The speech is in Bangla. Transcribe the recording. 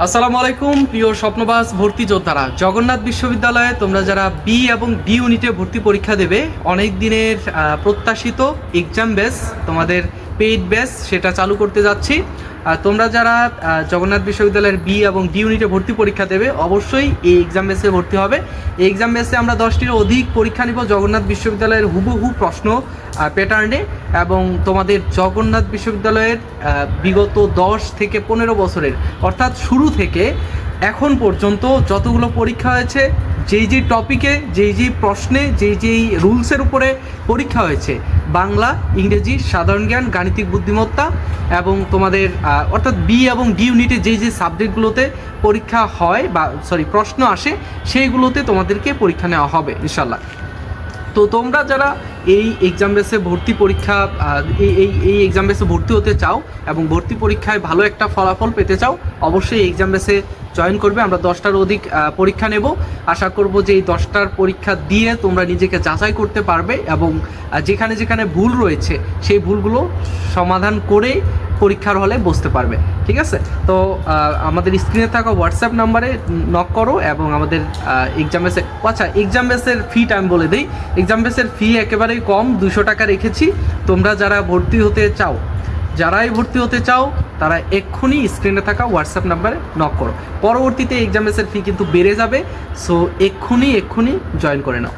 আসসালামু আলাইকুম প্রিয় স্বপ্নবাস ভর্তি যোদ্ধারা। জগন্নাথ বিশ্ববিদ্যালয়ে তোমরা যারা বি এবং ডি ইউনিটে ভর্তি পরীক্ষা দেবে, অনেক দিনের প্রত্যাশিত এক্সাম বেস, তোমাদের পেইড বেস সেটা চালু করতে যাচ্ছি। তোমরা যারা জগন্নাথ বিশ্ববিদ্যালয়ের বি এবং ডি ইউনিটে ভর্তি পরীক্ষা দেবে, অবশ্যই এই এক্সাম বেসে ভর্তি হবে। এই এক্সাম বেসে আমরা 10টির অধিক পরীক্ষা নিব জগন্নাথ বিশ্ববিদ্যালয়ের হুবহু প্রশ্ন প্যাটার্নে, এবং তোমাদের জগন্নাথ বিশ্ববিদ্যালয়ের বিগত 10 থেকে 15 বছরের, অর্থাৎ শুরু থেকে এখন পর্যন্ত যতগুলো পরীক্ষা হয়েছে, যেই টপিকে, যেই প্রশ্নে, যেই রুলসের উপরে পরীক্ষা হয়েছে, বাংলা, ইংরেজি, সাধারণ জ্ঞান, গাণিতিক বুদ্ধিমত্তা, এবং তোমাদের অর্থাৎ বি এবং ডি ইউনিটে যেই সাবজেক্টগুলোতে পরীক্ষা হয় বা প্রশ্ন আসে, সেইগুলোতে তোমাদেরকে পরীক্ষা নেওয়া হবে ইনশাল্লাহ। তো তোমরা যারা এই এক্সাম বেসে ভর্তি পরীক্ষা এই এক্সাম বেসে ভর্তি হতে চাও এবং ভর্তি পরীক্ষায় ভালো একটা ফলাফল পেতে চাও, অবশ্যই এই এক্সাম বেসে জয়েন করবে। আমরা 10টার অধিক পরীক্ষা নেব। আশা করব যে এই 10টার পরীক্ষা দিয়ে তোমরা নিজেকে যাচাই করতে পারবে এবং যেখানে যেখানে ভুল রয়েছে সেই ভুলগুলো সমাধান করে পরীক্ষার হলে বসতে পারবে। ঠিক আছে? তো আমাদের স্ক্রিনে থাকা হোয়াটসঅ্যাপ নাম্বারে নক করো এবং আমাদের এক্সাম বেসে, আচ্ছা এক্সাম বেসের ফিটা আমি বলে দিই। এক্সাম বেসের ফি একেবারেই কম, 200 টাকা রেখেছি। তোমরা যারা ভর্তি হতে চাও তারা এক্ষুনি স্ক্রিনে থাকা হোয়াটসঅ্যাপ নাম্বারে নক করো। পরবর্তীতে এক্সাম বেসের ফি কিন্তু বেড়ে যাবে, সো এক্ষুনি জয়েন করে নাও।